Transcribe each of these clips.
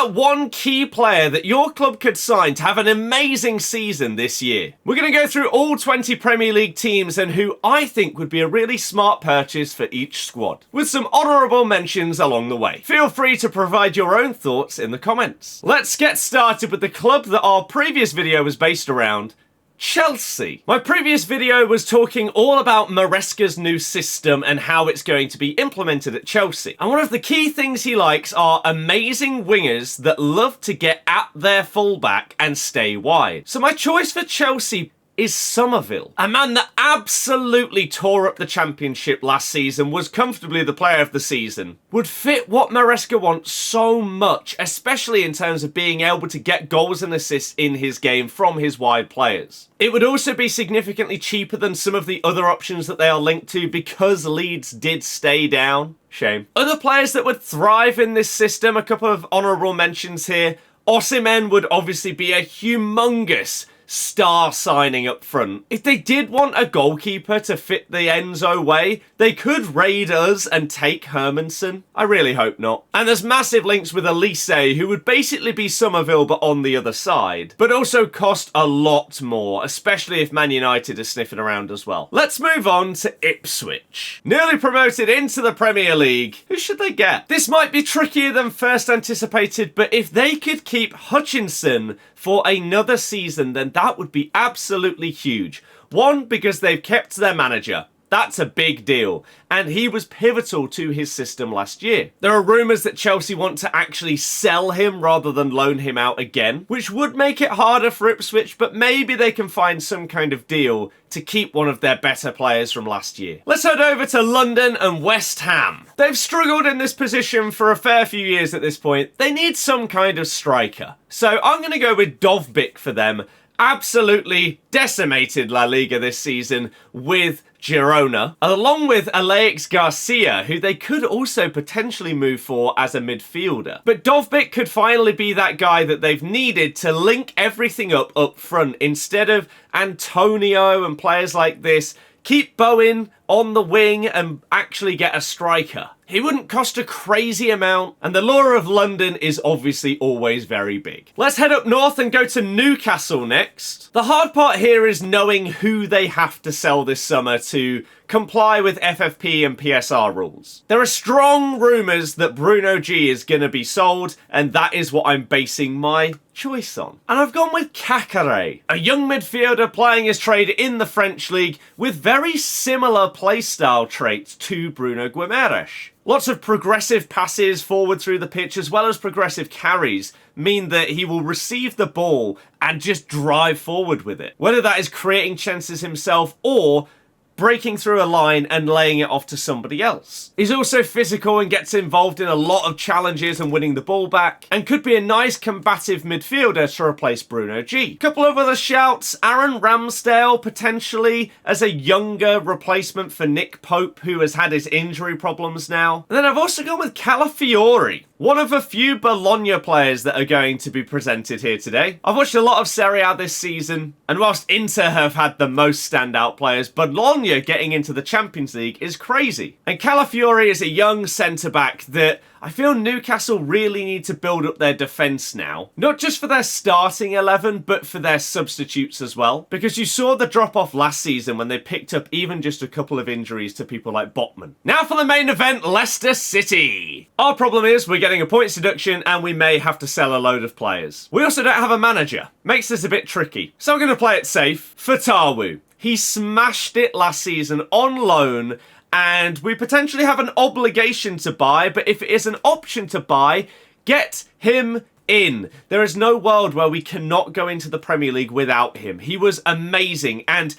about one key player that your club could sign to have an amazing season this year? We're going to go through all 20 Premier League teams and who I think would be a really smart purchase for each squad, with some honourable mentions along the way. Feel free to provide your own thoughts in the comments. Let's get started with the club that our previous video was based around, Chelsea. My previous video was talking all about Maresca's new system and how it's going to be implemented at Chelsea. And one of the key things he likes are amazing wingers that love to get at their fullback and stay wide. So my choice for Chelsea is Somerville. A man that absolutely tore up the Championship last season, was comfortably the player of the season, would fit what Maresca wants so much, especially in terms of being able to get goals and assists in his game from his wide players. It would also be significantly cheaper than some of the other options that they are linked to because Leeds did stay down. Shame. Other players that would thrive in this system, a couple of honourable mentions here. Osimhen would obviously be a humongous star signing up front. If they did want a goalkeeper to fit the Enzo way, they could raid us and take Hermansen. I really hope not. And there's massive links with Elise, who would basically be Somerville but on the other side, but also cost a lot more, especially if Man United are sniffing around as well. Let's move on to Ipswich. Newly promoted into the Premier League. Who should they get? This might be trickier than first anticipated, but if they could keep Hutchinson for another season, then that would be absolutely huge. One, because they've kept their manager. That's a big deal. And he was pivotal to his system last year. There are rumours that Chelsea want to actually sell him rather than loan him out again, which would make it harder for Ipswich, but maybe they can find some kind of deal to keep one of their better players from last year. Let's head over to London and West Ham. They've struggled in this position for a fair few years at this point. They need some kind of striker. So I'm going to go with Dovbyk for them. Absolutely decimated La Liga this season with Girona, along with Alex Garcia, who they could also potentially move for as a midfielder. But Dovbyk could finally be that guy that they've needed to link everything up front instead of Antonio and players like this. Keep Bowen on the wing and actually get a striker. He wouldn't cost a crazy amount, and the lure of London is obviously always very big. Let's head up north and go to Newcastle next. The hard part here is knowing who they have to sell this summer to comply with FFP and PSR rules. There are strong rumours that Bruno G is going to be sold, and that is what I'm basing my choice on. And I've gone with Kakare, a young midfielder playing his trade in the French league with very similar playstyle traits to Bruno Guimaraes. Lots of progressive passes forward through the pitch as well as progressive carries mean that he will receive the ball and just drive forward with it. Whether that is creating chances himself or breaking through a line and laying it off to somebody else. He's also physical and gets involved in a lot of challenges and winning the ball back, and could be a nice combative midfielder to replace Bruno G. Couple of other shouts, Aaron Ramsdale potentially as a younger replacement for Nick Pope, who has had his injury problems now. And then I've also gone with Calafiori, one of a few Bologna players that are going to be presented here today. I've watched a lot of Serie A this season, and whilst Inter have had the most standout players, Bologna getting into the Champions League is crazy. And Calafiori is a young centre-back that I feel Newcastle really need to build up their defence now. Not just for their starting 11, but for their substitutes as well. Because you saw the drop-off last season when they picked up even just a couple of injuries to people like Botman. Now for the main event, Leicester City. Our problem is we're getting a points deduction and we may have to sell a load of players. We also don't have a manager. Makes this a bit tricky. So I'm going to play it safe. Fatawu. He smashed it last season on loan, and we potentially have an obligation to buy, but if it is an option to buy, get him in. There is no world where we cannot go into the Premier League without him. He was amazing and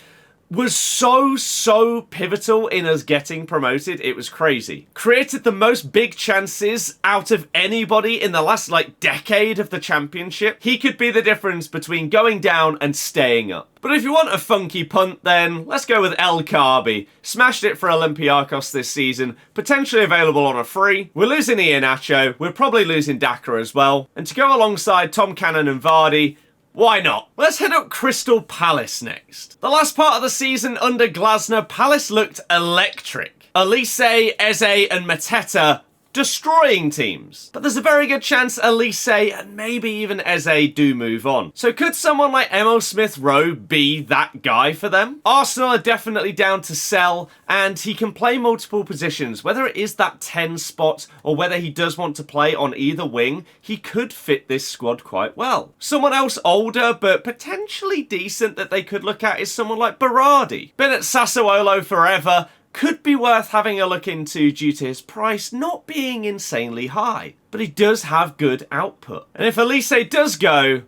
was so pivotal in us getting promoted. It was crazy. Created the most big chances out of anybody in the last decade of the Championship. He could be the difference between going down and staying up. But if you want a funky punt, then let's go with El Kaabi. Smashed it for Olympiacos this season, potentially available on a free. We're losing Iheanacho, we're probably losing Daka as well. And to go alongside Tom Cannon and Vardy, why not? Let's head up Crystal Palace next. The last part of the season under Glasner, Palace looked electric. Elise, Eze and Mateta destroying teams. But there's a very good chance Elise and maybe even Eze do move on. So could someone like Emil Smith-Rowe be that guy for them? Arsenal are definitely down to sell, and he can play multiple positions. Whether it is that 10 spot or whether he does want to play on either wing, he could fit this squad quite well. Someone else older but potentially decent that they could look at is someone like Berardi. Been at Sassuolo forever, could be worth having a look into due to his price not being insanely high. But he does have good output. And if Elise does go,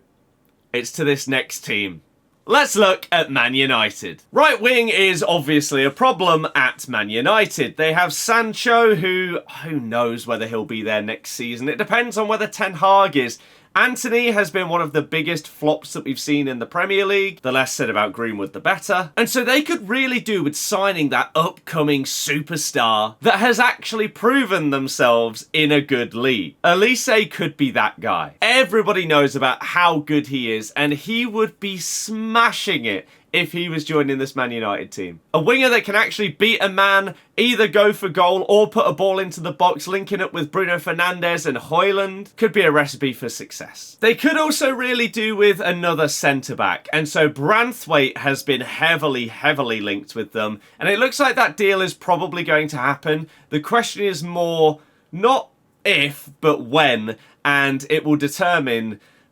it's to this next team. Let's look at Man United. Right wing is obviously a problem at Man United. They have Sancho, who knows whether he'll be there next season. It depends on whether Ten Hag is. Antony has been one of the biggest flops that we've seen in the Premier League. The less said about Greenwood, the better. And so they could really do with signing that upcoming superstar that has actually proven themselves in a good league. Elise could be that guy. Everybody knows about how good he is, and he would be smashing it if he was joining this Man United team. A winger that can actually beat a man, either go for goal or put a ball into the box, linking up with Bruno Fernandes and Højlund, could be a recipe for success. They could also really do with another centre-back, and so Branthwaite has been heavily be linked with them, and it looks like that deal is probably going to happen. The question is more, not if, but when, and it will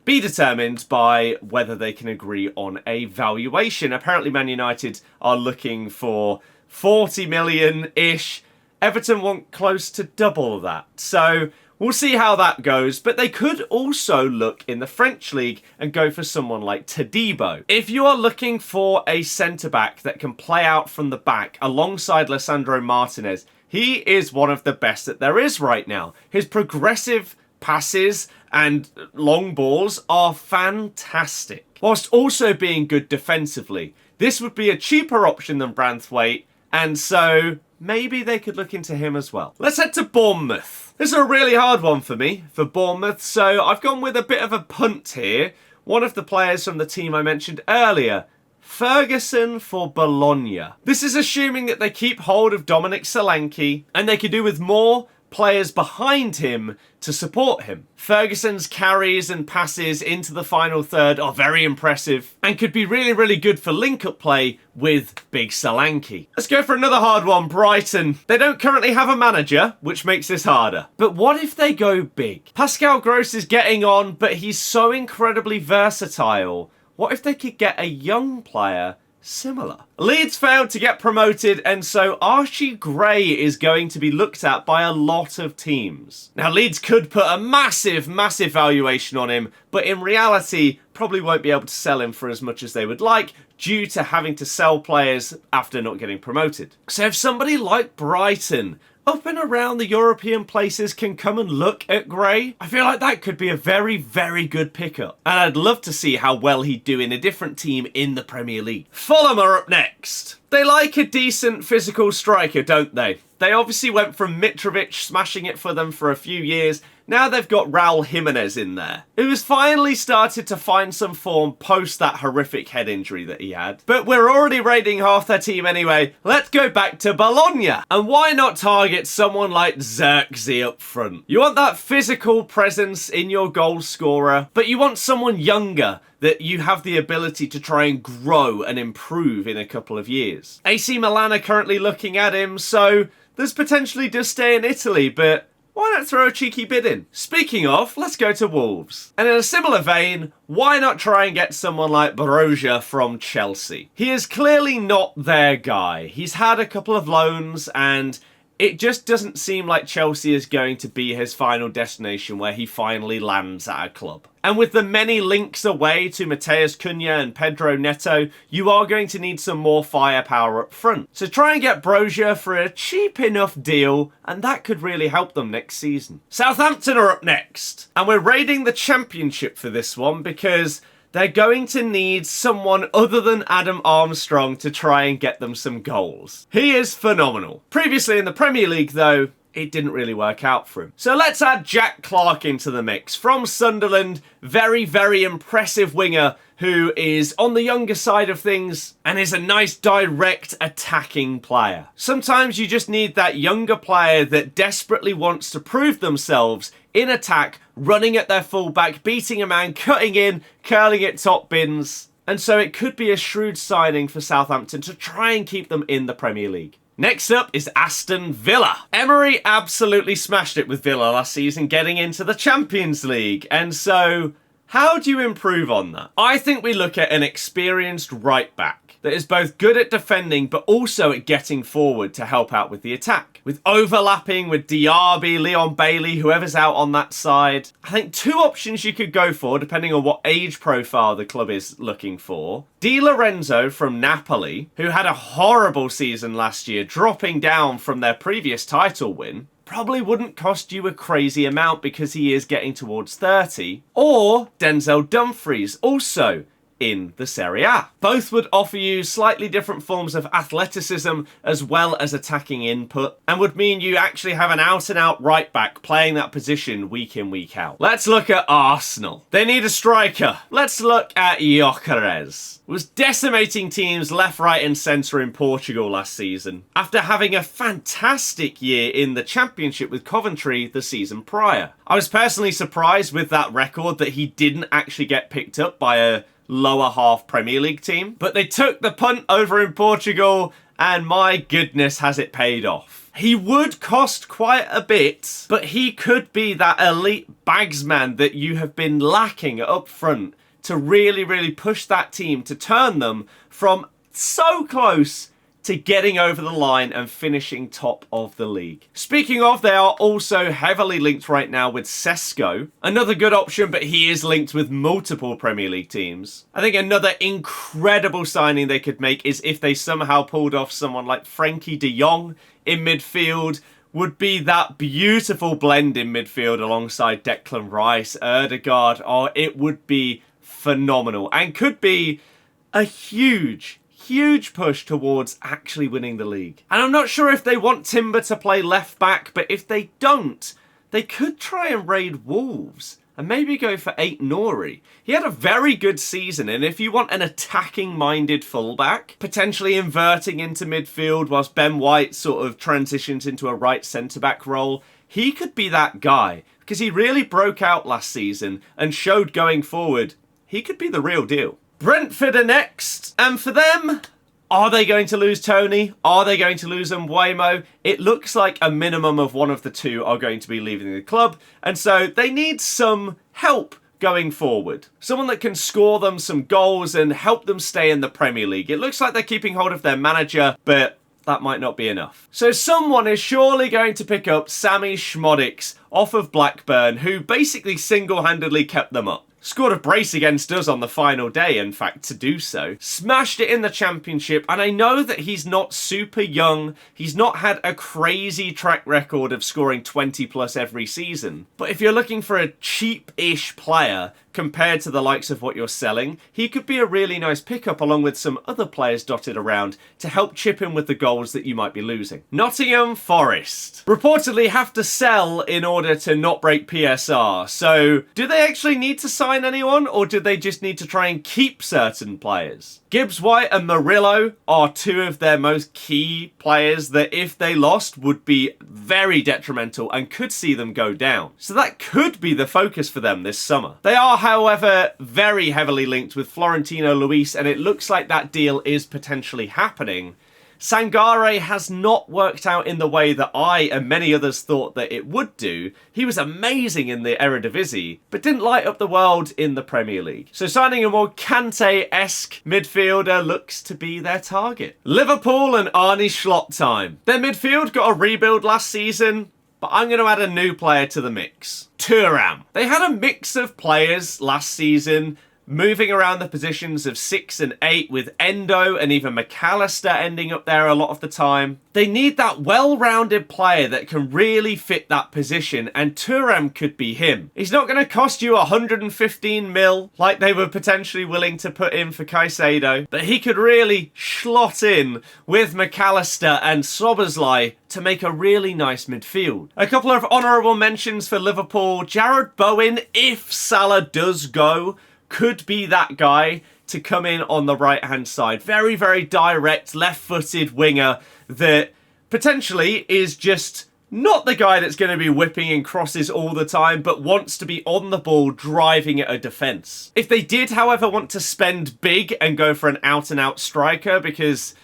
be determined by whether they can agree on a valuation. Apparently Man United are looking for 40 million-ish. Everton want close to double that. So we'll see how that goes, but they could also look in the French league and go for someone like Todibo. If you are looking for a centre-back that can play out from the back alongside Lisandro Martinez, he is one of the best that there is right now. His progressive passes and long balls are fantastic, whilst also being good defensively. This would be a cheaper option than Branthwaite, and so maybe they could look into him as well. Let's head to Bournemouth. This is a really hard one for me, for Bournemouth, so I've gone with a bit of a punt here. One of the players from the team I mentioned earlier, Ferguson for Bologna. This is assuming that they keep hold of Dominic Solanke, and they could do with more players behind him to support him. Ferguson's carries and passes into the final third are very impressive and could be really good for link-up play with Big Solanke. Let's go for another hard one, Brighton. They don't currently have a manager, which makes this harder. But what if they go big? Pascal Gross is getting on, but he's so incredibly versatile. What if they could get a young player similar? Leeds failed to get promoted, and so Archie Gray is going to be looked at by a lot of teams. Now, Leeds could put a massive valuation on him, but in reality, probably won't be able to sell him for as much as they would like due to having to sell players after not getting promoted. So if somebody like Brighton up and around the European places can come and look at Gray, I feel like that could be a very good pickup. And I'd love to see how well he'd do in a different team in the Premier League. Fulham are up next. They like a decent physical striker, don't they? They obviously went from Mitrovic smashing it for them for a few years. Now they've got Raul Jimenez in there, who's finally started to find some form post that horrific head injury that he had. But we're already raiding half their team anyway. Let's go back to Bologna. And why not target someone like Xerxes up front? You want that physical presence in your goal scorer, but you want someone younger that you have the ability to try and grow and improve in a couple of years. AC Milan are currently looking at him, so there's potentially just stay in Italy, but why not throw a cheeky bid in? Speaking of, let's go to Wolves. And in a similar vein, why not try and get someone like Broja from Chelsea? He is clearly not their guy. He's had a couple of loans, and it just doesn't seem like Chelsea is going to be his final destination where he finally lands at a club. And with the many links away to Mateus Cunha and Pedro Neto, you are going to need some more firepower up front. So try and get Broja for a cheap enough deal, and that could really help them next season. Southampton are up next, and we're raiding the Championship for this one because they're going to need someone other than Adam Armstrong to try and get them some goals. He is phenomenal. Previously in the Premier League, though, it didn't really work out for him. So let's add Jack Clarke into the mix. From Sunderland, very, very impressive winger who is on the younger side of things and is a nice direct attacking player. Sometimes you just need that younger player that desperately wants to prove themselves in attack, running at their fullback, beating a man, cutting in, curling it top bins. And so it could be a shrewd signing for Southampton to try and keep them in the Premier League. Next up is Aston Villa. Emery absolutely smashed it with Villa last season, getting into the Champions League. And so, how do you improve on that? I think we look at an experienced right back that is both good at defending but also at getting forward to help out with the attack. With overlapping with Diaby, Leon Bailey, whoever's out on that side. I think two options you could go for, depending on what age profile the club is looking for. Di Lorenzo from Napoli, who had a horrible season last year, dropping down from their previous title win. Probably wouldn't cost you a crazy amount because he is getting towards 30. Or Denzel Dumfries, also in the Serie A. Both would offer you slightly different forms of athleticism as well as attacking input, and would mean you actually have an out-and-out right back playing that position week in, week out. Let's look at Arsenal. They need a striker. Let's look at Gyökeres. Was decimating teams left, right and centre in Portugal last season, after having a fantastic year in the Championship with Coventry the season prior. I was personally surprised with that record that he didn't actually get picked up by a lower half Premier League team, but they took the punt over in Portugal, and my goodness has it paid off. He would cost quite a bit, but he could be that elite bagsman that you have been lacking up front to really, really push that team to turn them from so close to getting over the line and finishing top of the league. Speaking of, they are also heavily linked right now with Sesko. Another good option, but he is linked with multiple Premier League teams. I think another incredible signing they could make is if they somehow pulled off someone like Frankie de Jong in midfield. Would be that beautiful blend in midfield alongside Declan Rice, Ødegaard. Oh, it would be phenomenal and could be a huge push towards actually winning the league. And I'm not sure if they want Timber to play left back, but if they don't, they could try and raid Wolves and maybe go for Ait-Nouri. He had a very good season, and if you want an attacking-minded fullback, potentially inverting into midfield whilst Ben White sort of transitions into a right centre-back role, he could be that guy, because he really broke out last season and showed going forward he could be the real deal. Brentford are next, and for them, are they going to lose Tony? Are they going to lose Mbeumo? It looks like a minimum of one of the two are going to be leaving the club, and so they need some help going forward. Someone that can score them some goals and help them stay in the Premier League. It looks like they're keeping hold of their manager, but that might not be enough. So someone is surely going to pick up Sammy Schmodics off of Blackburn, who basically single-handedly kept them up. Scored a brace against us on the final day, in fact, to do so. Smashed it in the Championship, and I know that he's not super young. He's not had a crazy track record of scoring 20 plus every season. But if you're looking for a cheap-ish player compared to the likes of what you're selling, he could be a really nice pickup along with some other players dotted around to help chip in with the goals that you might be losing. Nottingham Forest reportedly have to sell in order to not break PSR. So do they actually need to sign anyone, or do they just need to try and keep certain players? Gibbs White and Murillo are two of their most key players that if they lost would be very detrimental and could see them go down. So that could be the focus for them this summer. They are, however, very heavily linked with Florentino Luis, and it looks like that deal is potentially happening. Sangare has not worked out in the way that I and many others thought that it would do. He was amazing in the Eredivisie, but didn't light up the world in the Premier League. So signing a more Kante-esque midfielder looks to be their target. Liverpool and Arne Slot time. Their midfield got a rebuild last season, but I'm going to add a new player to the mix. Thuram. They had a mix of players last season moving around the positions of 6 and 8 with Endo and even McAllister ending up there a lot of the time. They need that well-rounded player that can really fit that position, and Thuram could be him. He's not going to cost you 115 mil like they were potentially willing to put in for Caicedo, but he could really slot in with McAllister and Szoboszlai to make a really nice midfield. A couple of honourable mentions for Liverpool. Jarrod Bowen, if Salah does go, could be that guy to come in on the right-hand side. Very, very direct, left-footed winger that potentially is just not the guy that's going to be whipping in crosses all the time, but wants to be on the ball, driving at a defence. If they did, however, want to spend big and go for an out-and-out striker, because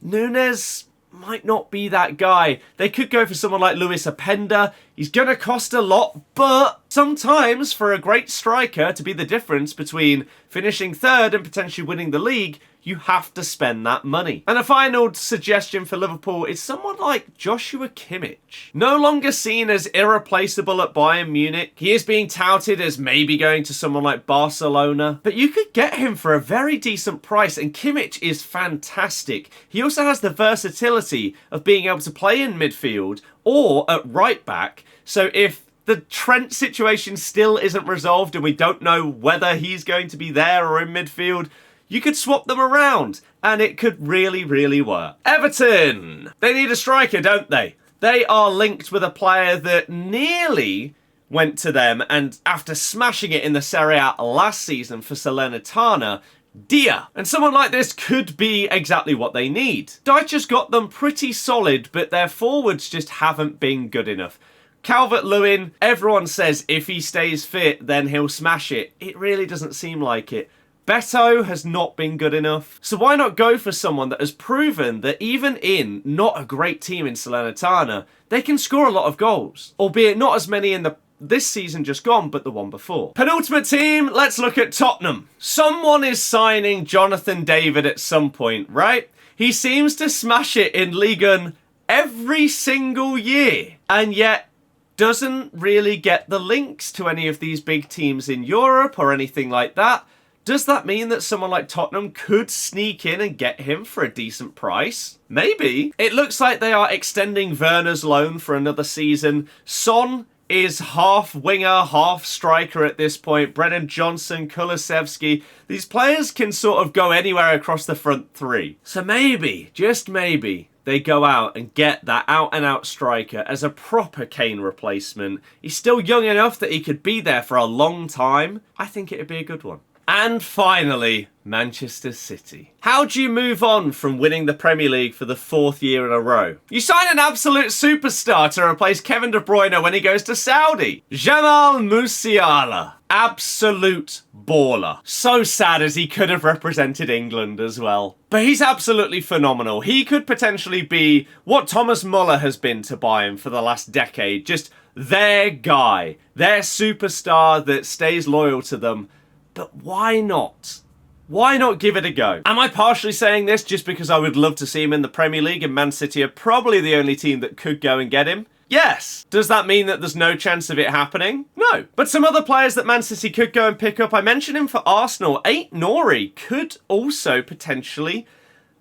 Núñez might not be that guy. They could go for someone like Luis Openda. He's going to cost a lot, but sometimes for a great striker to be the difference between finishing third and potentially winning the league, you have to spend that money. And a final suggestion for Liverpool is someone like Joshua Kimmich. No longer seen as irreplaceable at Bayern Munich. He is being touted as maybe going to someone like Barcelona, but you could get him for a very decent price, and Kimmich is fantastic. He also has the versatility of being able to play in midfield or at right back, so if the Trent situation still isn't resolved and we don't know whether he's going to be there or in midfield, you could swap them around, and it could really, really work. Everton! They need a striker, don't they? They are linked with a player that nearly went to them, and after smashing it in the Serie A last season for Salernitana, Dia. And someone like this could be exactly what they need. Dyche has got them pretty solid, but their forwards just haven't been good enough. Calvert-Lewin, everyone says if he stays fit, then he'll smash it. It really doesn't seem like it. Beto has not been good enough. So why not go for someone that has proven that even in not a great team in Salernitana, they can score a lot of goals. Albeit not as many in this season just gone, but the one before. Penultimate team, let's look at Tottenham. Someone is signing Jonathan David at some point, right? He seems to smash it in Ligue 1 every single year, and yet doesn't really get the links to any of these big teams in Europe or anything like that. Does that mean that someone like Tottenham could sneak in and get him for a decent price? Maybe. It looks like they are extending Werner's loan for another season. Son is half winger, half striker at this point. Brennan Johnson, Kulusevski. These players can sort of go anywhere across the front three. So maybe, just maybe, they go out and get that out-and-out striker as a proper Kane replacement. He's still young enough that he could be there for a long time. I think it'd be a good one. And finally, Manchester City. How do you move on from winning the Premier League for the 4th year in a row? You sign an absolute superstar to replace Kevin De Bruyne when he goes to Saudi. Jamal Musiala. Absolute baller. So sad as he could have represented England as well. But he's absolutely phenomenal. He could potentially be what Thomas Muller has been to Bayern for the last decade. Just their guy. Their superstar that stays loyal to them. But why not? Why not give it a go? Am I partially saying this just because I would love to see him in the Premier League and Man City are probably the only team that could go and get him? Yes. Does that mean that there's no chance of it happening? No. But some other players that Man City could go and pick up, I mentioned him for Arsenal. Aït-Nouri could also potentially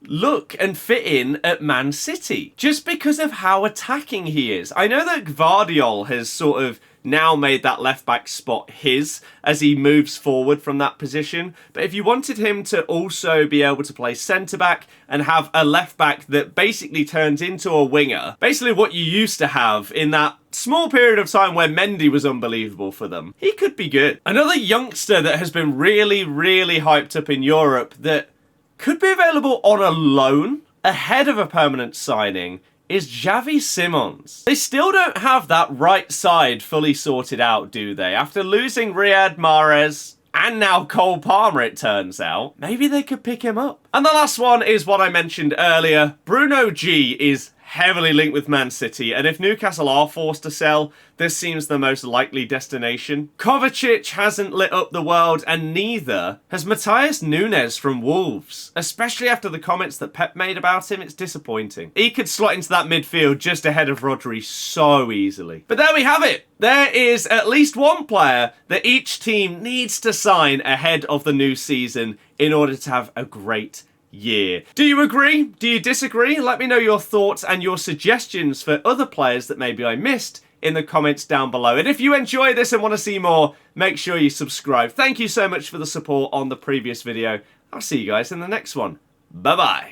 look and fit in at Man City just because of how attacking he is. I know that Gvardiol has sort of now made that left-back spot his as he moves forward from that position. But if you wanted him to also be able to play centre-back and have a left-back that basically turns into a winger, basically what you used to have in that small period of time where Mendy was unbelievable for them, he could be good. Another youngster that has been really, really hyped up in Europe that could be available on a loan ahead of a permanent signing is Xavi Simons. They still don't have that right side fully sorted out, do they? After losing Riyad Mahrez and now Cole Palmer, it turns out, maybe they could pick him up. And the last one is what I mentioned earlier. Bruno G is heavily linked with Man City, and if Newcastle are forced to sell, this seems the most likely destination. Kovacic hasn't lit up the world, and neither has Matheus Nunes from Wolves. Especially after the comments that Pep made about him, it's disappointing. He could slot into that midfield just ahead of Rodri so easily. But there we have it. There is at least one player that each team needs to sign ahead of the new season in order to have a great year. Do you agree? Do you disagree? Let me know your thoughts and your suggestions for other players that maybe I missed in the comments down below. And if you enjoy this and want to see more, make sure you subscribe. Thank you so much for the support on the previous video. I'll see you guys in the next one. Bye-bye.